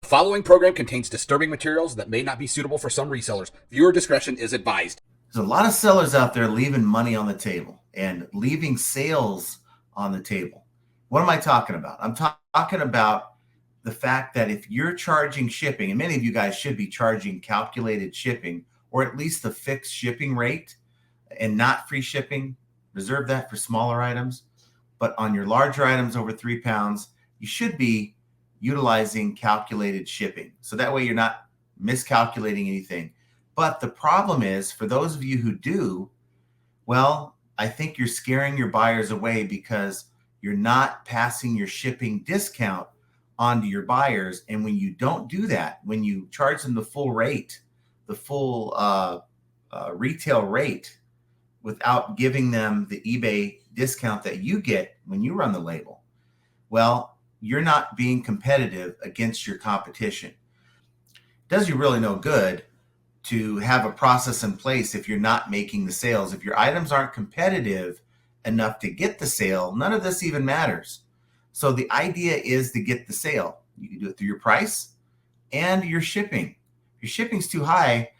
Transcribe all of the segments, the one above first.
The following program contains disturbing materials that may not be suitable for some resellers. Viewer discretion is advised. There's a lot of sellers out there leaving money on the table and leaving sales on the table. What am I talking about? I'm talking about the fact that if you're charging shipping, and many of you guys should be charging calculated shipping or at least a fixed shipping rate and not free shipping, reserve that for smaller items. But on your larger items over 3 pounds, you should be utilizing calculated shipping. So that way you're not miscalculating anything. But the problem is, for those of you who do, well, I think you're scaring your buyers away because you're not passing your shipping discount onto your buyers. And when you don't do that, when you charge them the full rate, the full retail rate, without giving them the eBay discount that you get when you run the label, well, you're not being competitive against your competition. It does you really no good to have a process in place if you're not making the sales. If your items aren't competitive enough to get the sale, none of this even matters. So the idea is to get the sale. You can do it through your price and your shipping. If your shipping's too high,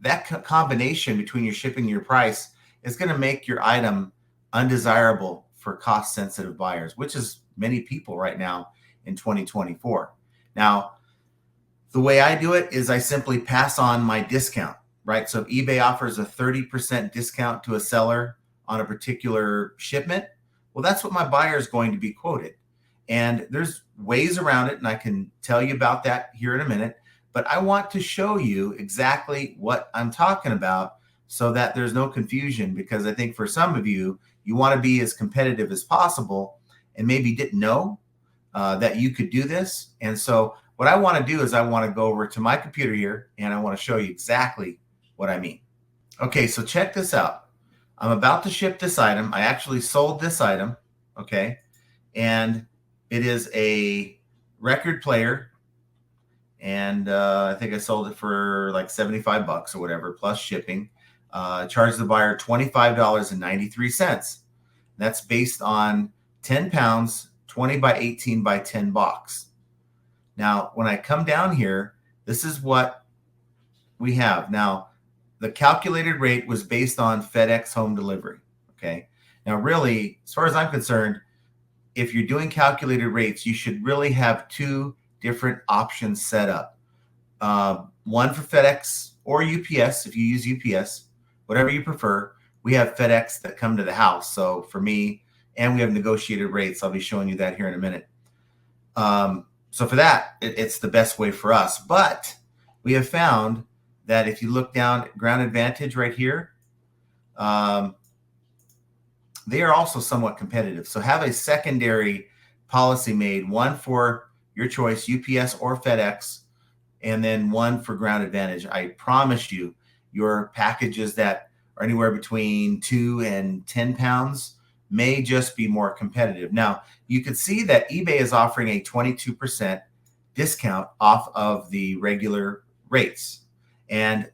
that combination between your shipping and your price is going to make your item undesirable for cost-sensitive buyers, which is many people right now in 2024. Now, the way I do it is I simply pass on my discount, right? So if eBay offers a 30% discount to a seller on a particular shipment, well, that's what my buyer is going to be quoted. And there's ways around it, and I can tell you about that here in a minute. But I want to show you exactly what I'm talking about so that there's no confusion, because I think for some of you, you want to be as competitive as possible and maybe didn't know that you could do this. And so what I want to do is I want to go over to my computer here and I want to show you exactly what I mean. Okay, so check this out. I'm about to ship this item. I actually sold this item, okay? And it is a record player. And I think I sold it for like 75 bucks or whatever, plus shipping. Charged the buyer $25.93. That's based on 10 pounds, 20 by 18 by 10 box. Now, when I come down here, this is what we have. Now, the calculated rate was based on FedEx home delivery, okay? Now, really, as far as I'm concerned, if you're doing calculated rates, you should really have two different options set up. One for FedEx or UPS, if you use UPS, whatever you prefer. We have FedEx that come to the house. So for me, and we have negotiated rates. I'll be showing you that here in a minute. So for that, it's the best way for us. But we have found that if you look down at Ground Advantage right here, they are also somewhat competitive. So have a secondary policy made, one for your choice, UPS or FedEx, and then one for Ground Advantage. I promise you, your packages that are anywhere between 2 and 10 pounds may just be more competitive. Now, you can see that eBay is offering a 22% discount off of the regular rates. And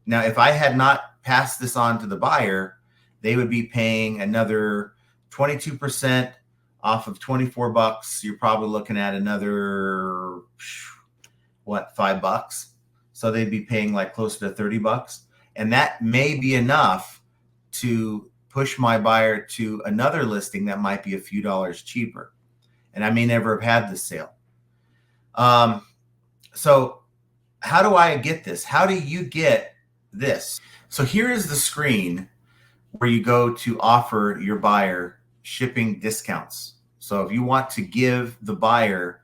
now, if I had not passed this on to the buyer, they would be paying another 22% off of 24 bucks. You're probably looking at another, what, $5? So they'd be paying like closer to 30 bucks. And that may be enough to push my buyer to another listing that might be a few dollars cheaper. And I may never have had this sale. So how do I get this? How do you get this? So here is the screen where you go to offer your buyer shipping discounts. So if you want to give the buyer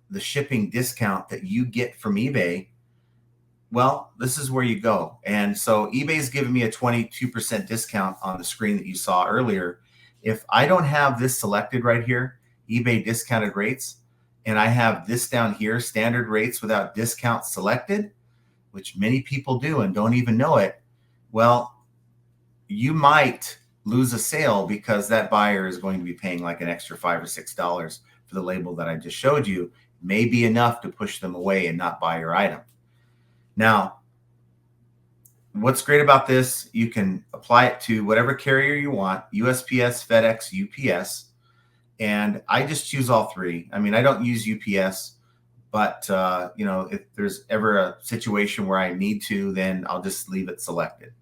the shipping discount that you get from eBay, well, this is where you go. And so eBay's giving me a 22% discount on the screen that you saw earlier. If I don't have this selected right here, eBay discounted rates, and I have this down here, standard rates without discount selected, which many people do and don't even know it, well, you might lose a sale because that buyer is going to be paying like an extra $5 or $6 for the label that I just showed you. May be enough to push them away and not buy your item. Now, what's great about this, you can apply it to whatever carrier you want, USPS, FedEx, UPS, and I just choose all three. I mean, I don't use UPS, But, if there's ever a situation where I need to, then I'll just leave it selected.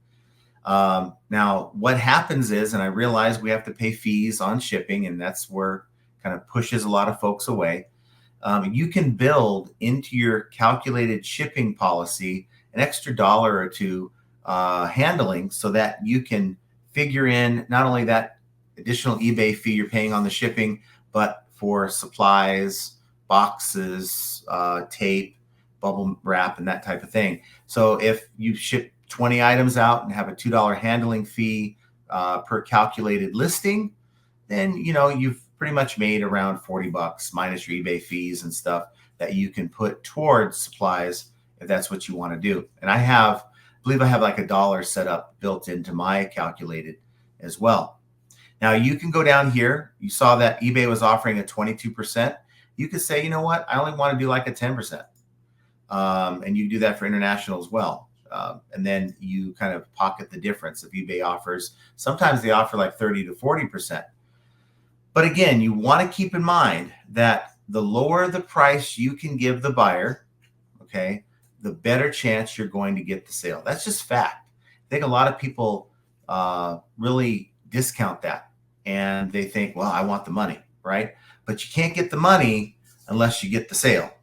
Now, what happens is, and I realize we have to pay fees on shipping, and that's where kind of pushes a lot of folks away. You can build into your calculated shipping policy an extra dollar or two handling so that you can figure in not only that additional eBay fee you're paying on the shipping, but for supplies, boxes, tape, bubble wrap, and that type of thing. So if you ship 20 items out and have a $2 handling fee per calculated listing, then you've pretty much made around 40 bucks minus your eBay fees and stuff that you can put towards supplies if that's what you want to do. And I believe I have like $1 set up built into my calculated as well. Now you can go down here. You saw that eBay was offering a 22%. You could say, you know what, I only want to do like a 10%. And you do that for international as well. And then you kind of pocket the difference if eBay offers. Sometimes they offer like 30 to 40%. But again, you want to keep in mind that the lower the price you can give the buyer, okay, the better chance you're going to get the sale. That's just fact. I think a lot of people really discount that, and they think, well, I want the money, right? But you can't get the money unless you get the sale.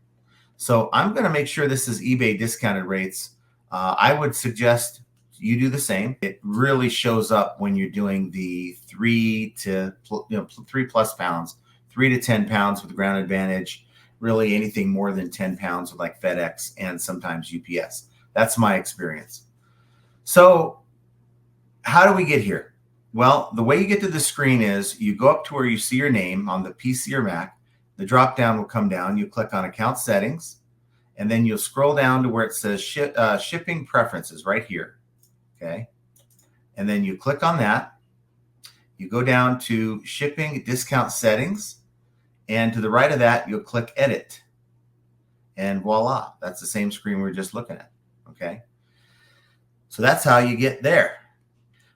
So I'm going to make sure this is eBay discounted rates. I would suggest you do the same. It really shows up when you're doing the 3+ pounds, 3 to 10 pounds with ground advantage, really anything more than 10 pounds with like FedEx and sometimes UPS. That's my experience. So how do we get here? Well, the way you get to the screen is you go up to where you see your name on the PC or Mac. The drop down will come down. You click on account settings, and then you'll scroll down to where it says shipping preferences right here. Okay. And then you click on that. You go down to shipping discount settings. And to the right of that, you'll click edit. And voila, that's the same screen we were just looking at. Okay. So that's how you get there.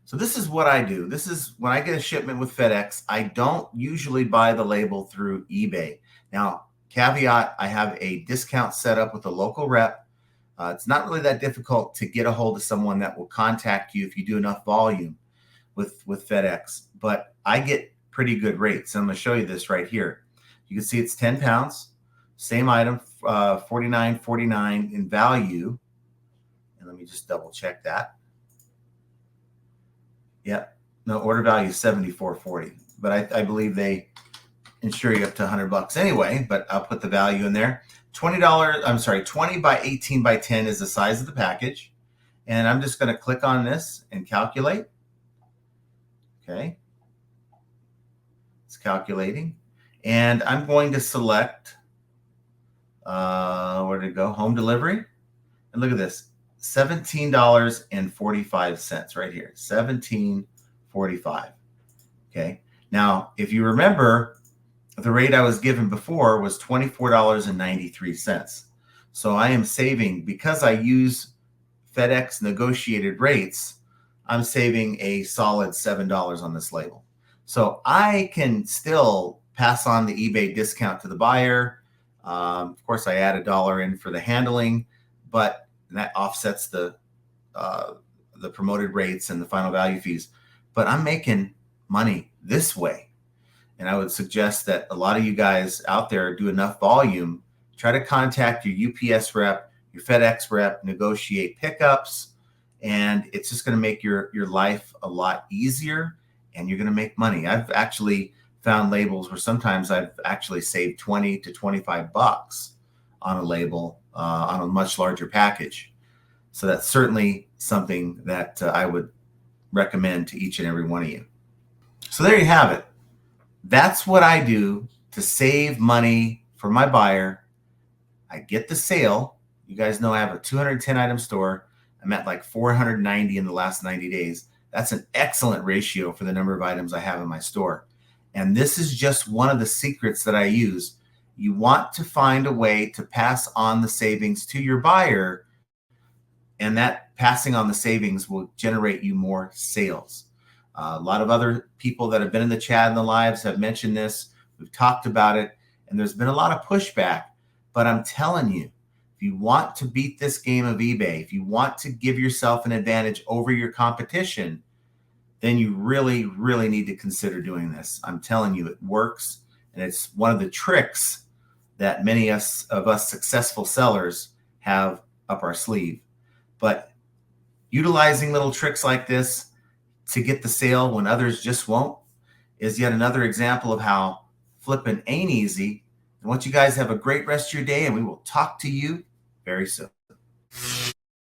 So this is what I do. This is when I get a shipment with FedEx, I don't usually buy the label through eBay. Now, caveat, I have a discount set up with a local rep. It's not really that difficult to get a hold of someone that will contact you if you do enough volume with FedEx. But I get pretty good rates. And I'm going to show you this right here. You can see it's 10 pounds, same item, $49.49 in value. And let me just double check that. Yep. No, order value is $74.40. But I believe they insure you up to $100 anyway, but I'll put the value in there. $20, 20 by 18 by 10 is the size of the package. And I'm just going to click on this and calculate. Okay. It's calculating. And I'm going to select, where did it go? Home delivery. And look at this, $17.45 right here, $17.45. Okay. Now, if you remember, the rate I was given before was $24.93. So I am saving, because I use FedEx negotiated rates, I'm saving a solid $7 on this label. So I can still pass on the eBay discount to the buyer. Of course, I add $1 in for the handling, but that offsets the promoted rates and the final value fees. But I'm making money this way. And I would suggest that a lot of you guys out there do enough volume, try to contact your UPS rep, your FedEx rep, negotiate pickups, and it's just going to make your life a lot easier, and you're going to make money. I've actually found labels where sometimes I've actually saved 20 to 25 bucks on a label on a much larger package. So that's certainly something that I would recommend to each and every one of you. So there you have it. That's what I do to save money for my buyer. I get the sale. You guys know I have a 210 item store. I'm at like 490 in the last 90 days. That's an excellent ratio for the number of items I have in my store. And this is just one of the secrets that I use. You want to find a way to pass on the savings to your buyer, and that passing on the savings will generate you more sales. A lot of other people that have been in the chat and the lives have mentioned this. We've talked about it, and there's been a lot of pushback But I'm telling you, if you want to beat this game of eBay, if you want to give yourself an advantage over your competition, then you really, really need to consider doing this. I'm telling you, it works. And it's one of the tricks that many of us successful sellers have up our sleeve. But utilizing little tricks like this to get the sale when others just won't is yet another example of how flipping ain't easy. I want you guys to have a great rest of your day, and we will talk to you very soon.